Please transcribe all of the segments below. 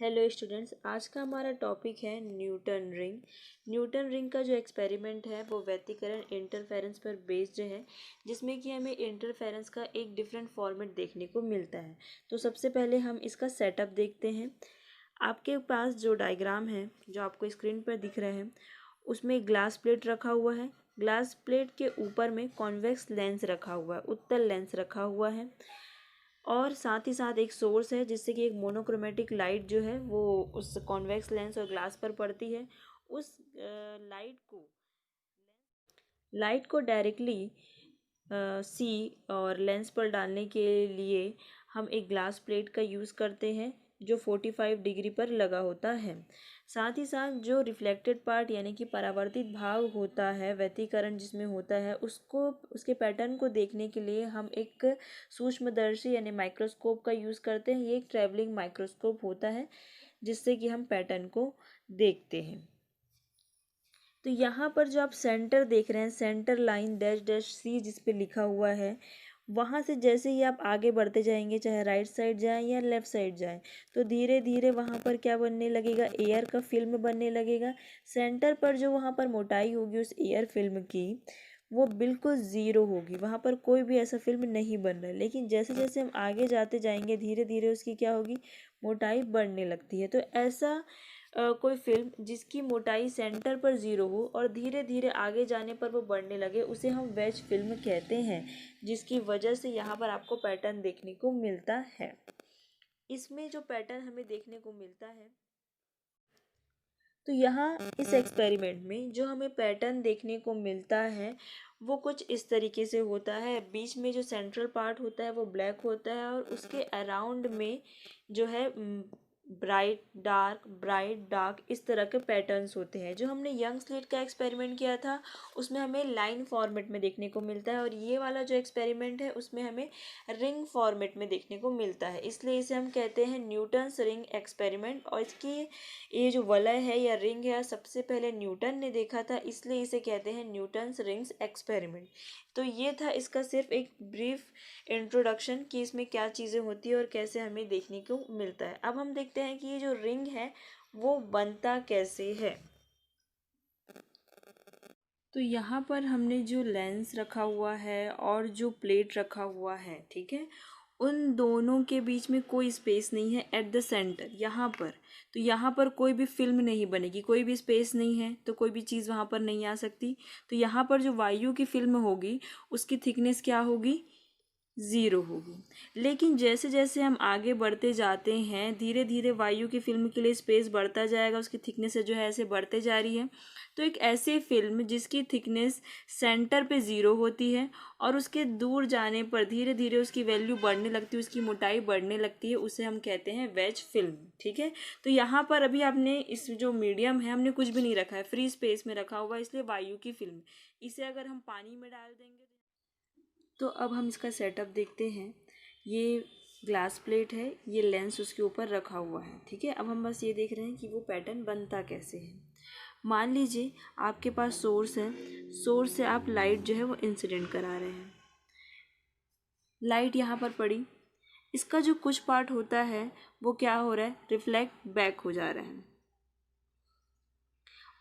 Hello students, आज का हमारा टॉपिक है न्यूटन रिंग। न्यूटन रिंग का जो एक्सपेरिमेंट है वो व्यतिकरण इंटरफेरेंस पर बेस्ड है, जिसमें कि हमें इंटरफेरेंस का एक डिफरेंट फॉर्मेट देखने को मिलता है। तो सबसे पहले हम इसका सेटअप देखते हैं। आपके पास जो डायग्राम है जो आपको स्क्रीन पर दिख रहा है, उसमें ग्लास प्लेट रखा हुआ है। ग्लास प्लेट के ऊपर में कॉन्वेक्स लेंस रखा हुआ है, उत्तल लेंस रखा हुआ है, और साथ ही साथ एक सोर्स है जिससे कि एक मोनोक्रोमेटिक लाइट जो है वो उस कॉन्वेक्स लेंस और ग्लास पर पड़ती है। उस लाइट को डायरेक्टली सी और लेंस पर डालने के लिए हम एक ग्लास प्लेट का यूज़ करते हैं जो 45 डिग्री पर लगा होता है। साथ ही साथ जो रिफ्लेक्टेड पार्ट यानी कि परावर्तित भाग होता है, व्यतिकरण जिसमें होता है, उसको उसके पैटर्न को देखने के लिए हम एक सूक्ष्मदर्शी यानी माइक्रोस्कोप का यूज़ करते हैं। ये एक ट्रैवलिंग माइक्रोस्कोप होता है जिससे कि हम पैटर्न को देखते हैं। तो यहाँ पर जो आप सेंटर देख रहे हैं, centre line dash dash C जिस पे लिखा हुआ है, वहाँ से जैसे ही आप आगे बढ़ते जाएंगे, चाहे राइट साइड जाएं या लेफ़्ट साइड जाएं, तो धीरे धीरे वहाँ पर क्या बनने लगेगा, एयर का फिल्म बनने लगेगा। सेंटर पर जो वहाँ पर मोटाई होगी उस एयर फिल्म की, वो बिल्कुल ज़ीरो होगी, वहाँ पर कोई भी ऐसा फिल्म नहीं बन रहा है। लेकिन जैसे जैसे हम आगे जाते जाएंगे धीरे धीरे उसकी क्या होगी, मोटाई बढ़ने लगती है। तो ऐसा कोई फिल्म जिसकी मोटाई सेंटर पर ज़ीरो हो और धीरे धीरे आगे जाने पर वो बढ़ने लगे, उसे हम वेज फिल्म कहते हैं, जिसकी वजह से यहाँ पर आपको पैटर्न देखने को मिलता है। इसमें जो पैटर्न हमें देखने को मिलता है, तो यहाँ इस एक्सपेरिमेंट में जो हमें पैटर्न देखने को मिलता है वो कुछ इस तरीके से होता है। बीच में जो सेंट्रल पार्ट होता है वो ब्लैक होता है और उसके अराउंड में जो है ब्राइट डार्क इस तरह के पैटर्न्स होते हैं। जो हमने यंग स्लिट का एक्सपेरिमेंट किया था उसमें हमें लाइन फॉर्मेट में देखने को मिलता है, और ये वाला जो एक्सपेरिमेंट है उसमें हमें रिंग फॉर्मेट में देखने को मिलता है। इसलिए इसे हम कहते हैं न्यूटन्स रिंग एक्सपेरिमेंट। और इसकी ये जो वलय है या रिंग है सबसे पहले न्यूटन ने देखा था, इसलिए इसे कहते हैं न्यूटन्स रिंग्स एक्सपेरिमेंट। तो ये था इसका सिर्फ एक ब्रीफ इंट्रोडक्शन कि इसमें क्या चीज़ें होती है और कैसे हमें देखने को मिलता है। अब हम देखते हैं कि ये जो रिंग है वो बनता कैसे है। तो यहाँ पर हमने जो लेंस रखा हुआ है और जो प्लेट रखा हुआ है, ठीक है, उन दोनों के बीच में कोई स्पेस नहीं है एट द सेंटर यहाँ पर। तो यहाँ पर कोई भी फिल्म नहीं बनेगी, कोई भी स्पेस नहीं है तो कोई भी चीज़ वहाँ पर नहीं आ सकती। तो यहाँ पर जो वायु की फिल्म होगी उसकी थिकनेस क्या होगी, ज़ीरो होगी। लेकिन जैसे जैसे हम आगे बढ़ते जाते हैं धीरे धीरे वायु की फिल्म के लिए स्पेस बढ़ता जाएगा, उसकी थिकनेस जो है ऐसे बढ़ते जा रही है। तो एक ऐसी फिल्म जिसकी थिकनेस सेंटर पे ज़ीरो होती है और उसके दूर जाने पर धीरे धीरे उसकी वैल्यू बढ़ने लगती है, उसकी मोटाई बढ़ने लगती है, उसे हम कहते हैं वेज फिल्म। ठीक है, तो यहाँ पर अभी आपने इस जो मीडियम है हमने कुछ भी नहीं रखा है, फ्री स्पेस में रखा हुआ है, इसलिए वायु की फिल्म। इसे अगर हम पानी में डाल देंगे तो अब हम इसका सेटअप देखते हैं। ये ग्लास प्लेट है, ये लेंस उसके ऊपर रखा हुआ है, ठीक है। अब हम बस ये देख रहे हैं कि वो पैटर्न बनता कैसे है। मान लीजिए आपके पास सोर्स है, सोर्स से आप लाइट जो है वो इंसिडेंट करा रहे हैं। लाइट यहाँ पर पड़ी, इसका जो कुछ पार्ट होता है वो क्या हो रहा है, रिफ्लेक्ट बैक हो जा रहा है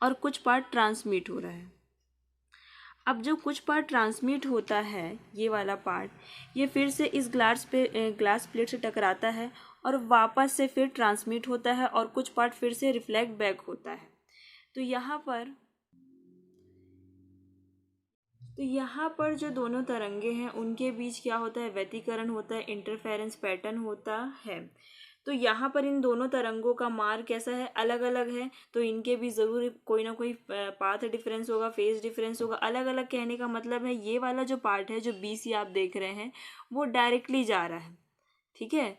और कुछ पार्ट ट्रांसमिट हो रहा है। अब जो कुछ पार्ट ट्रांसमिट होता है, ये वाला पार्ट, ये फिर से इस ग्लास प्लेट से टकराता है और वापस से फिर ट्रांसमिट होता है और कुछ पार्ट फिर से रिफ्लेक्ट बैक होता है। तो यहाँ पर जो दोनों तरंगे हैं उनके बीच क्या होता है, व्यतिकरण होता है, इंटरफेरेंस पैटर्न होता है। तो यहाँ पर इन दोनों तरंगों का मार्ग कैसा है, अलग अलग है, तो इनके भी ज़रूर कोई ना कोई पाथ डिफरेंस होगा, फेज डिफरेंस होगा। अलग अलग कहने का मतलब है ये वाला जो पार्ट है जो BC आप देख रहे हैं वो डायरेक्टली जा रहा है, ठीक है।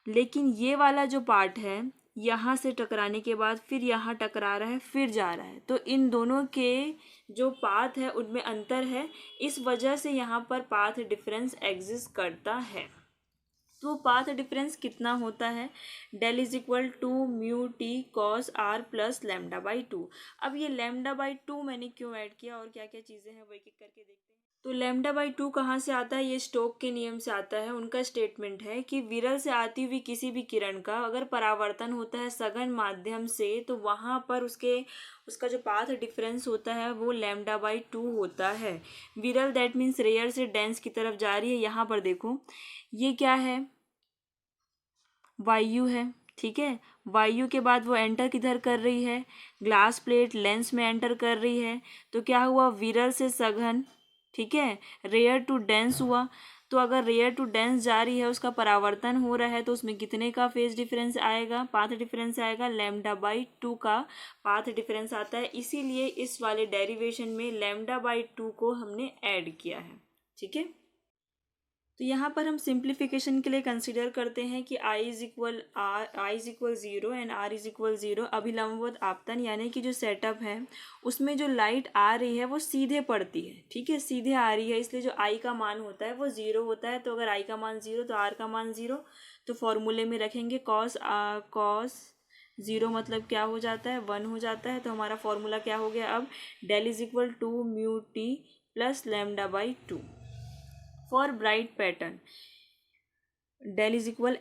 लेकिन ये वाला जो पार्ट है यहाँ से टकराने के बाद फिर यहाँ टकरा रहा है, फिर जा रहा है। तो इन दोनों के जो पाथ है उनमें अंतर है, इस वजह से यहाँ पर पाथ डिफरेंस एग्जिस्ट करता है। तो पाथ डिफरेंस कितना होता है, del is equal to mu t cos r plus lambda by two. अब ये लैम्डा बाई टू मैंने क्यों ऐड किया और क्या क्या चीज़ें हैं वो एक एक करके देखते हैं। तो लैम्डा बाई 2 कहाँ से आता है? ये स्टोक के नियम से आता है। उनका स्टेटमेंट है कि विरल से आती हुई किसी भी किरण का अगर परावर्तन होता है सघन माध्यम से तो वहाँ पर उसका जो पाथ डिफरेंस होता है वो लैम्डा बाई 2 होता है। विरल दैट मीन्स रेयर से डेंस की तरफ जा रही है। यहाँ पर देखो ये क्या है? वायु है, ठीक है। वायु के बाद वो एंटर किधर कर रही है? ग्लास प्लेट लेंस में एंटर कर रही है। तो क्या हुआ? विरल से सघन, ठीक है, रेयर टू डेंस हुआ। तो अगर रेयर टू डेंस जा रही है, उसका परावर्तन हो रहा है, तो उसमें कितने का फेज डिफरेंस आएगा? पाथ डिफरेंस आएगा। लैम्डा बाई 2 का पाथ डिफरेंस आता है। इसीलिए इस वाले डेरिवेशन में लैम्डा बाई 2 को हमने ऐड किया है, ठीक है। तो यहाँ पर हम सिंप्लीफिकेशन के लिए कंसिडर करते हैं कि I is equal 0 and R is equal 0। अभिलंबवत आपतन यानी कि जो सेटअप है उसमें जो लाइट आ रही है वो सीधे पड़ती है, ठीक है, सीधे आ रही है। इसलिए जो I का मान होता है वो 0 होता है। तो अगर I का मान 0 तो R का मान 0। तो फॉर्मूले में रखेंगे कॉस 0 मतलब क्या हो जाता है? 1 हो जाता है। तो हमारा फॉर्मूला क्या हो गया अब? Del is equal to mu t plus lambda by 2 for bright pattern. Del is equal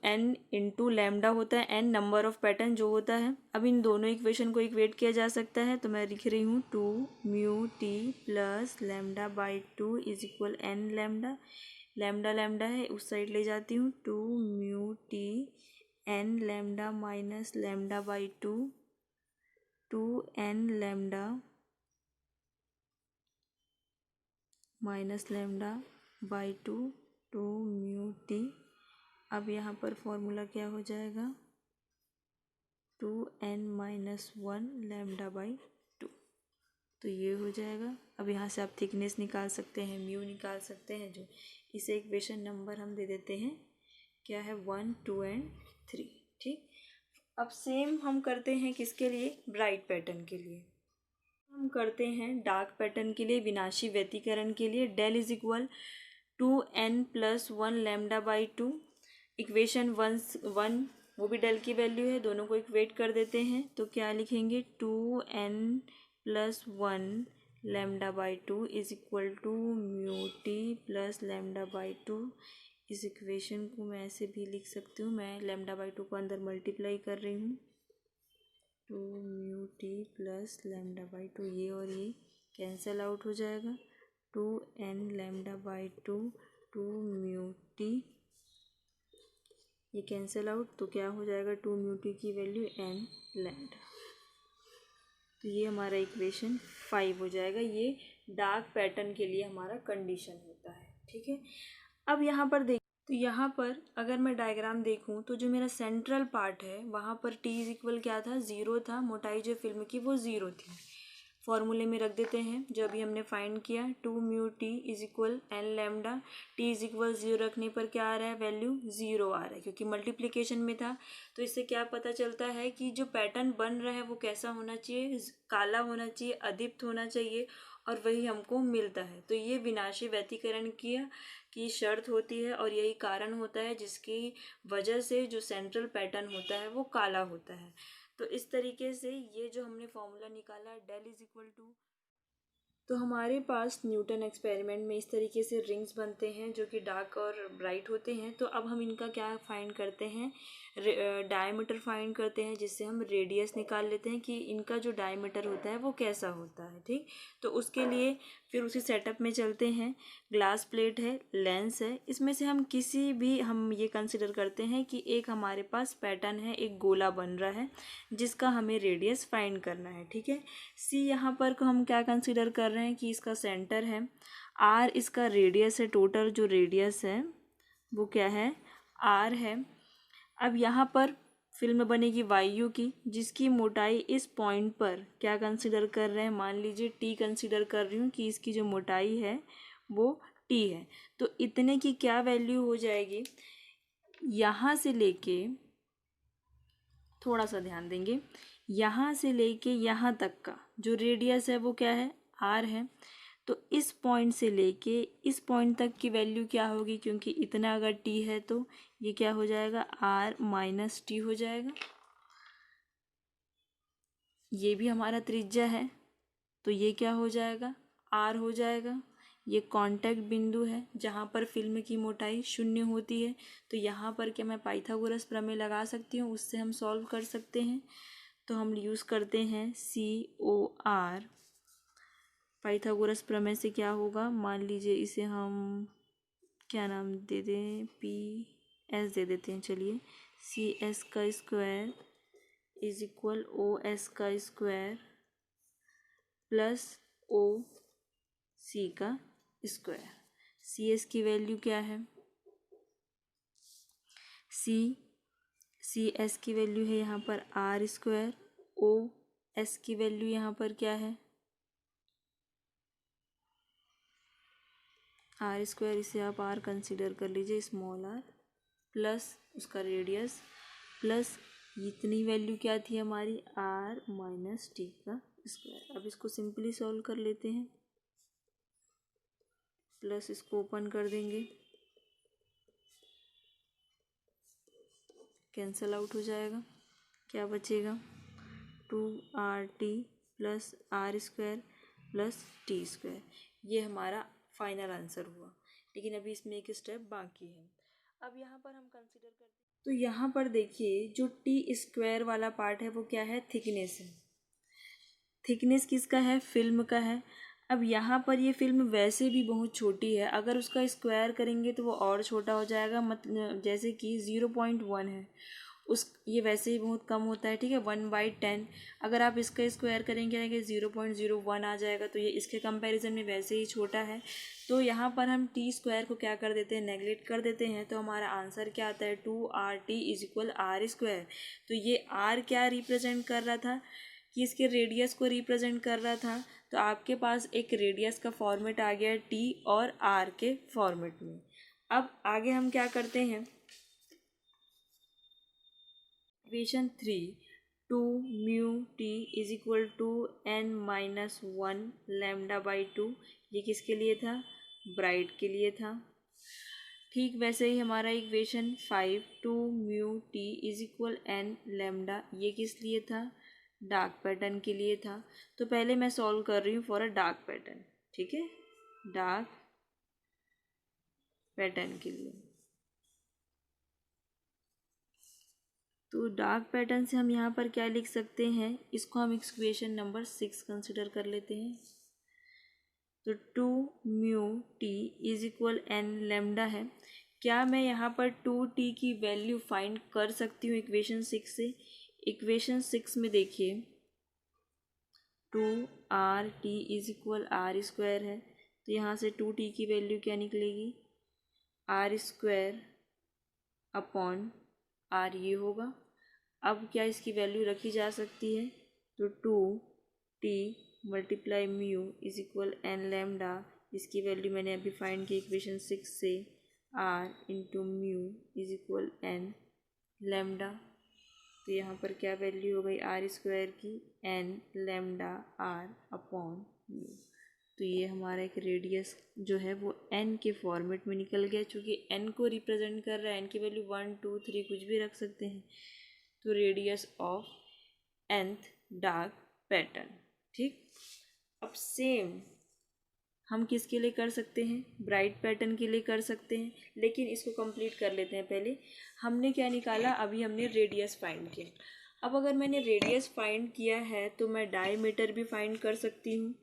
n into lambda होता है, एन नंबर ऑफ पैटर्न जो होता है। अब इन दोनों इक्वेशन को इक्वेट किया जा सकता है। तो मैं लिख रही हूँ 2 mu t plus lambda by 2 is equal n lambda. Lambda lambda है, उस साइड ले जाती हूँ। 2 mu t n lambda minus lambda by 2 n lambda minus lambda by 2 mu t. अब यहाँ पर फॉर्मूला क्या हो जाएगा? 2n-1 lambda by 2। तो ये हो जाएगा। अब यहाँ से आप थिकनेस निकाल सकते हैं, म्यू निकाल सकते हैं। जो इसे इक्वेशन नंबर हम दे देते हैं, क्या है? 1, 2 एंड 3, ठीक। अब सेम हम करते हैं किसके लिए? ब्राइट पैटर्न के लिए। हम करते हैं डार्क पैटर्न के लिए, विनाशी व्यतिकरण के लिए। Del is equal 2n+1 lambda by 2। Equation 1 वो भी डेल की वैल्यू है, दोनों को इक्वेट कर देते हैं। तो क्या लिखेंगे? 2n+1 lambda by 2 is equal to mu t plus lambda by 2। इस इक्वेशन को मैं ऐसे भी लिख सकती हूँ। मैं लैम्डा बाई 2 को अंदर मल्टीप्लाई कर रही हूँ। 2 mu t plus lambda by 2, ये और ये कैंसिल आउट हो जाएगा। 2n lambda by 2 2 mu T, ये कैंसिल आउट। तो क्या हो जाएगा? 2 म्यू टी की वैल्यू n लैम्डा। तो ये हमारा इक्वेशन 5 हो जाएगा। ये डार्क पैटर्न के लिए हमारा कंडीशन होता है, ठीक है। अब यहाँ पर देख, तो यहाँ पर अगर मैं डायग्राम देखूँ तो जो मेरा सेंट्रल पार्ट है वहाँ पर t इज इक्वल क्या था? 0 था। मोटाई जो फिल्म की वो 0 थी। फॉर्मूले में रख देते हैं जो अभी हमने फाइंड किया। 2 mu t is equal n lambda. T is equal 0 रखने पर क्या आ रहा है? वैल्यू 0 आ रहा है, क्योंकि मल्टीप्लिकेशन में था। तो इससे क्या पता चलता है कि जो पैटर्न बन रहा है वो कैसा होना चाहिए? काला होना चाहिए, अदीप्त होना चाहिए, और वही हमको मिलता है। तो ये विनाशी व्यतिकरण की शर्त होती है, और यही कारण होता है जिसकी वजह से जो सेंट्रल पैटर्न होता है वो काला होता है। तो इस तरीके से ये जो हमने फॉर्मूला निकाला डेल इज इक्वल टू, तो हमारे पास न्यूटन एक्सपेरिमेंट में इस तरीके से रिंग्स बनते हैं जो कि डार्क और ब्राइट होते हैं। तो अब हम इनका क्या फाइंड करते हैं? डायमीटर फाइंड करते हैं, जिससे हम रेडियस निकाल लेते हैं कि इनका जो डायमीटर होता है वो कैसा होता है, ठीक। तो उसके लिए फिर उसी सेटअप में चलते हैं। ग्लास प्लेट है, लेंस है, इसमें से हम किसी भी, हम ये कंसिडर करते हैं कि एक हमारे पास पैटर्न है, एक गोला बन रहा है जिसका हमें रेडियस फाइंड करना है, ठीक है। सी यहाँ पर को हम क्या कंसिडर कर रहे हैं कि इसका सेंटर है। आर इसका रेडियस है, टोटल जो रेडियस है वो क्या है? आर है। अब यहाँ पर फिल्म बनेगी वायु की, जिसकी मोटाई इस पॉइंट पर क्या कंसिडर कर रहे हैं? मान लीजिए टी कंसिडर कर रही हूँ कि इसकी जो मोटाई है वो टी है। तो इतने की क्या वैल्यू हो जाएगी? यहाँ से लेके, थोड़ा सा ध्यान देंगे, यहाँ से लेके यहाँ तक का जो रेडियस है वो क्या है? आर है। तो इस पॉइंट से लेके इस पॉइंट तक की वैल्यू क्या होगी? क्योंकि इतना अगर टी है तो ये क्या हो जाएगा? आर माइनस टी हो जाएगा। ये भी हमारा त्रिज्या है, तो ये क्या हो जाएगा? आर हो जाएगा। ये कांटेक्ट बिंदु है जहाँ पर फिल्म की मोटाई 0 होती है। तो यहाँ पर क्या मैं पाइथागोरस प्रमेय लगा सकती हूँ, उससे हम सॉल्व कर सकते हैं। तो हम यूज़ करते हैं COR। पाइथागोरस प्रमेय से क्या होगा, मान लीजिए इसे हम क्या नाम दे दें, PS दे देते हैं। चलिए, CS का स्क्वायर इज इक्वल OS का स्क्वायर प्लस OC का स्क्वायर। CS की वैल्यू क्या है, CS की वैल्यू है यहाँ पर R स्क्वायर। OS की वैल्यू यहाँ पर क्या है, R स्क्वायर, इसे आप R कंसिडर कर लीजिए, स्मॉल r, प्लस उसका रेडियस, प्लस इतनी वैल्यू क्या थी हमारी, R माइनस T का स्क्वायर। अब इसको सिंपली सॉल्व कर लेते हैं, प्लस इसको ओपन कर देंगे, कैंसल आउट हो जाएगा, क्या बचेगा, 2RT plus R square plus T square. ये हमारा फाइनल आंसर हुआ। लेकिन अभी इसमें एक स्टेप बाकी है। अब यहाँ पर हम कंसिडर करते हैं, तो यहाँ पर देखिए जो T स्क्वायर वाला पार्ट है वो क्या है, थिकनेस है। थिकनेस किसका है, फिल्म का है। अब यहाँ पर ये फिल्म वैसे भी बहुत छोटी है, अगर उसका स्क्वायर करेंगे तो वो और छोटा हो जाएगा। मतलब जैसे कि 0.1 है, ये वैसे ही बहुत कम होता है, ठीक है, 1/10। अगर आप इसका स्क्वायर करेंगे 0.01 आ जाएगा, तो ये इसके कंपैरिजन में वैसे ही छोटा है। तो यहाँ पर हम T स्क्वायर को क्या कर देते हैं, नेगलेक्ट कर देते हैं। तो हमारा आंसर क्या आता है, 2RT is equal R square. तो ये R क्या रिप्रेजेंट कर रहा था, कि इसके रेडियस को रिप्रेजेंट कर रहा था। तो आपके पास एक रेडियस का फॉर्मेट आ गया T और R के फॉर्मेट में। अब आगे हम क्या करते हैं, equation 3, 2μT is equal to n-1 λ/2, ये किसके लिए था, ब्राइट के लिए था। ठीक वैसे ही हमारा equation 5, 2μT is equal n λ, ये किस लिए था, डार्क पैटर्न के लिए था। तो पहले मैं सॉल्व कर रही हूँ फॉर अ डार्क पैटर्न, ठीक है, डार्क पैटर्न के लिए। तो डार्क पैटर्न से हम यहाँ पर क्या लिख सकते हैं, इसको हम इक्वेशन नंबर 6 कंसिडर कर लेते हैं। तो 2μT is equal n lambda है। क्या मैं यहाँ पर 2T की वैल्यू फाइंड कर सकती हूँ इक्वेशन 6 से। इक्वेशन 6 में देखिए 2RT is equal R square है, तो यहाँ से 2T की वैल्यू क्या निकलेगी, R स्क्वायर अपॉन R ये होगा। अब क्या इसकी वैल्यू रखी जा सकती है, तो 2T multiply mu is equal n lambda, इसकी वैल्यू मैंने अभी फाइंड की इक्वेशन 6 से, R into mu is equal n lambda. तो यहाँ पर क्या वैल्यू हो गई R स्क्वायर की, n lambda R upon mu. तो ये हमारा एक रेडियस जो है वो n के फॉर्मेट में निकल गया। चूँकि n को रिप्रेजेंट कर रहा है, n की वैल्यू 1 2 3 कुछ भी रख सकते हैं। तो radius of nth dark pattern, ठीक। अब सेम हम किसके लिए कर सकते हैं, ब्राइट पैटर्न के लिए कर सकते हैं। लेकिन इसको कंप्लीट कर लेते हैं पहले। हमने क्या निकाला, अभी हमने रेडियस फाइंड किया। अब अगर मैंने रेडियस फाइंड किया है तो मैं डायमीटर भी फाइंड कर सकती हूँ।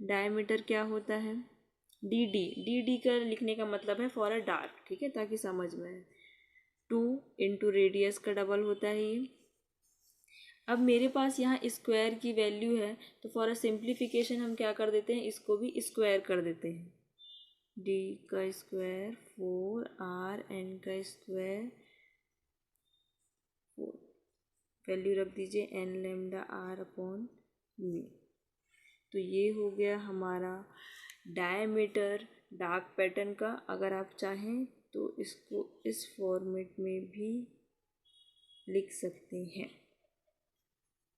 डायमीटर क्या होता है, डी का लिखने का मतलब है फॉर अ डार्क, ठीक है, ताकि समझ में आए। 2 इंटू रेडियस का डबल होता है ये। अब मेरे पास यहाँ स्क्वायर की वैल्यू है, तो फॉर अ सिंप्लीफिकेशन हम क्या कर देते हैं, इसको भी स्क्वायर कर देते हैं। डी का स्क्वायर 4R, एन का स्क्वायर 4, वैल्यू रख दीजिए n lambda R upon mu. तो ये हो गया हमारा डायमीटर डार्क पैटर्न का। अगर आप चाहें तो इसको इस फॉर्मेट में भी लिख सकते हैं।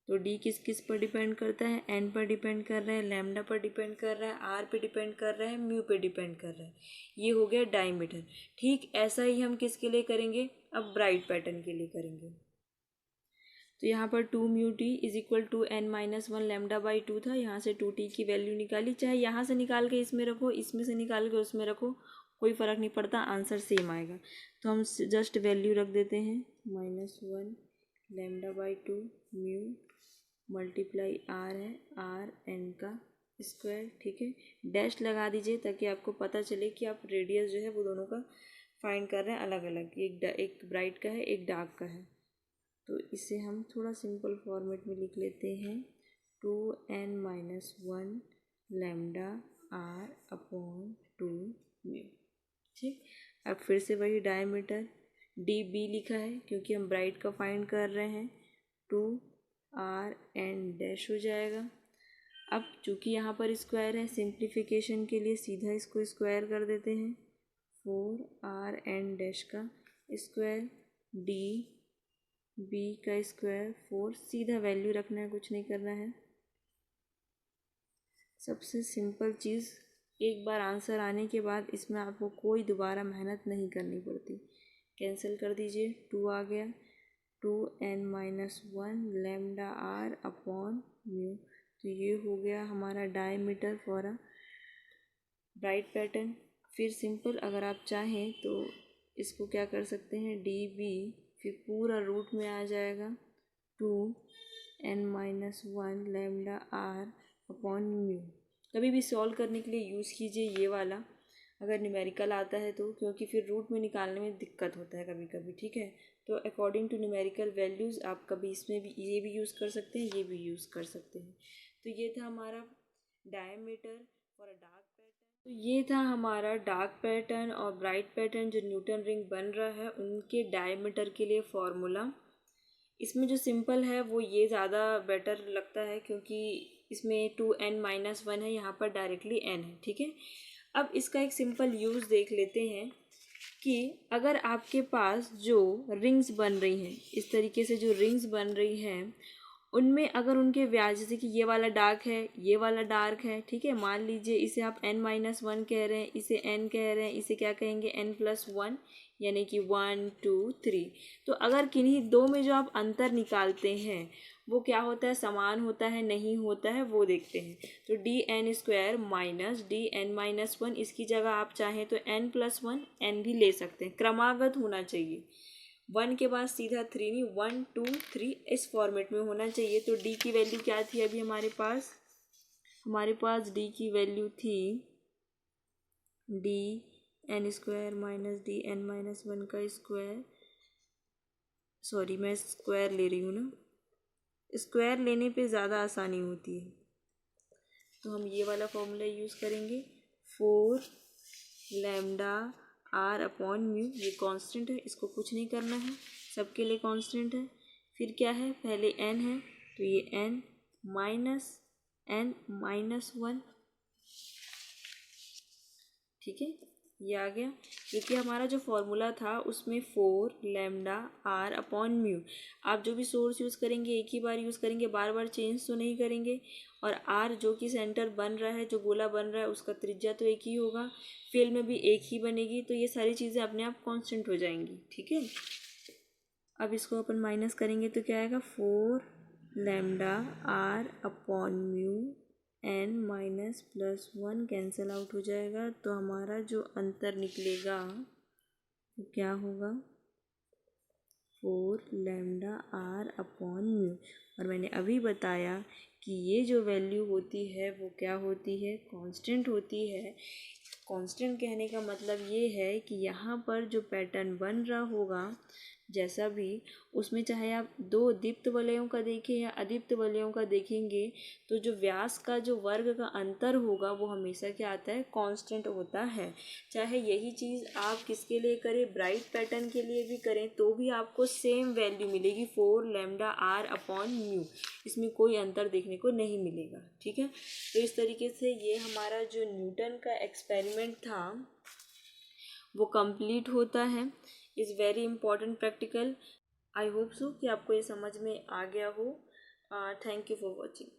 तो डी किस किस पर डिपेंड करता है, एन पर डिपेंड कर रहा है, लैम्डा पर डिपेंड कर रहा है, आर पे डिपेंड कर रहा है, म्यू पे डिपेंड कर रहा है। ये हो गया डायमीटर। ठीक ऐसा ही हम किसके लिए करेंगे, अब ब्राइट पैटर्न के लिए करेंगे। तो यहाँ पर 2μt is equal to n-1 λ/2 था। यहाँ से 2t की वैल्यू निकाली, चाहे यहाँ से निकाल के इसमें रखो, इसमें से निकाल के उसमें रखो, कोई फ़र्क नहीं पड़ता, आंसर सेम आएगा। तो हम जस्ट वैल्यू रख देते हैं -1 λ/2 म्यू मल्टीप्लाई r है, r n का स्क्वायर, ठीक है। डैश लगा दीजिए ताकि आपको पता चले कि आप रेडियस जो है वो दोनों का फाइंड कर रहे हैं अलग अलग, एक ब्राइट का है, एक डार्क का है। तो इसे हम थोड़ा सिंपल फॉर्मेट में लिख लेते हैं 2n-1 λr/2 म्यू, ठीक। अब फिर से वही डायमीटर db लिखा है क्योंकि हम ब्राइट का फाइंड कर रहे हैं, 2r n डैश हो जाएगा। अब चूँकि यहाँ पर स्क्वायर है, सिंप्लीफिकेशन के लिए सीधा इसको स्क्वायर कर देते हैं, 4r n डैश का स्क्वायर d b का स्क्वायर 4, सीधा वैल्यू रखना है, कुछ नहीं करना है। सबसे सिंपल चीज़, एक बार आंसर आने के बाद इसमें आपको कोई दोबारा मेहनत नहीं करनी पड़ती। कैंसिल कर दीजिए, 2 आ गया, 2n-1 λr/μ। तो ये हो गया हमारा diameter for a bright pattern. फिर सिंपल, अगर आप चाहें तो इसको क्या कर सकते हैं, db फिर पूरा रूट में आ जाएगा 2n-1 λr/μ। कभी भी सॉल्व करने के लिए यूज़ कीजिए ये वाला, अगर न्यूमेरिकल आता है तो, क्योंकि फिर रूट में निकालने में दिक्कत होता है कभी कभी, ठीक है। तो अकॉर्डिंग टू न्यूमेरिकल वैल्यूज़ आप कभी इसमें भी ये भी यूज़ कर सकते हैं, ये भी यूज़ कर सकते हैं। तो ये था हमारा diameter for a dark pattern. तो ये था हमारा डार्क पैटर्न और ब्राइट पैटर्न जो न्यूटन रिंग बन रहा है उनके डायमीटर के लिए फॉर्मूला। इसमें जो सिंपल है वो ये ज़्यादा बेटर लगता है क्योंकि इसमें 2n-1 है, यहाँ पर डायरेक्टली n है, ठीक है। अब इसका एक सिंपल यूज़ देख लेते हैं कि अगर आपके पास जो रिंग्स बन रही हैं, इस तरीके से जो रिंग्स बन रही हैं, उनमें अगर उनके व्यास, जैसे कि ये वाला डार्क है, ये वाला डार्क है, ठीक है। मान लीजिए इसे आप n-1 कह रहे हैं, इसे n कह रहे हैं, इसे क्या कहेंगे, n+1, यानी कि 1 2 3। तो अगर किन्हीं दो में जो आप अंतर निकालते हैं वो क्या होता है, समान होता है, नहीं होता है, वो देखते हैं। तो dn² माइनस dn-1, इसकी जगह आप चाहें तो n+1 n भी ले सकते हैं, क्रमागत होना चाहिए। 1 के बाद सीधा 3 नहीं, 1 2 3 इस फॉर्मेट में होना चाहिए। तो d की वैल्यू क्या थी अभी हमारे पास d की वैल्यू थी dn² माइनस dn-1 का स्क्वायर, सॉरी मैं स्क्वायर ले रही हूँ ना, स्क्वायर लेने पे ज़्यादा आसानी होती है, तो हम ये वाला फॉर्मूला यूज़ करेंगे, 4 λr/μ। ये कांस्टेंट है, इसको कुछ नहीं करना है, सबके लिए कांस्टेंट है। फिर क्या है, पहले n है तो ये n माइनस n-1, ठीक है, ये आ गया। क्योंकि हमारा जो फॉर्मूला था उसमें 4 λr/μ, आप जो भी सोर्स यूज़ करेंगे एक ही बार यूज़ करेंगे, बार बार चेंज तो नहीं करेंगे। और r जो कि सेंटर बन रहा है, जो गोला बन रहा है, उसका त्रिज्या तो एक ही होगा, फील्ड में भी एक ही बनेगी, तो ये सारी चीज़ें अपने आप कांस्टेंट हो जाएंगी, ठीक है। अब इसको अपन माइनस करेंगे तो क्या आएगा, 4 λr/μ n-+1 कैंसिल आउट हो जाएगा। तो हमारा जो अंतर निकलेगा वो क्या होगा, 4 λr/μ। और मैंने अभी बताया कि ये जो वैल्यू होती है वो क्या होती है, कांस्टेंट होती है। कांस्टेंट कहने का मतलब ये है कि यहाँ पर जो पैटर्न बन रहा होगा जैसा भी, उसमें चाहे आप दो दीप्त वलयों का देखें या अदीप्त वलयों का देखेंगे, तो जो व्यास का जो वर्ग का अंतर होगा वो हमेशा क्या आता है, कांस्टेंट होता है। चाहे यही चीज़ आप किसके लिए करें, ब्राइट पैटर्न के लिए भी करें, तो भी आपको सेम वैल्यू मिलेगी, 4 λr/μ। इसमें कोई अंतर देखने को नहीं मिलेगा, ठीक है। तो इस तरीके से ये हमारा जो न्यूटन का एक्सपेरिमेंट था वो कंप्लीट होता है। Is very important practical. I hope so कि आपको ये समझ में आ गया हो। Thank you for watching.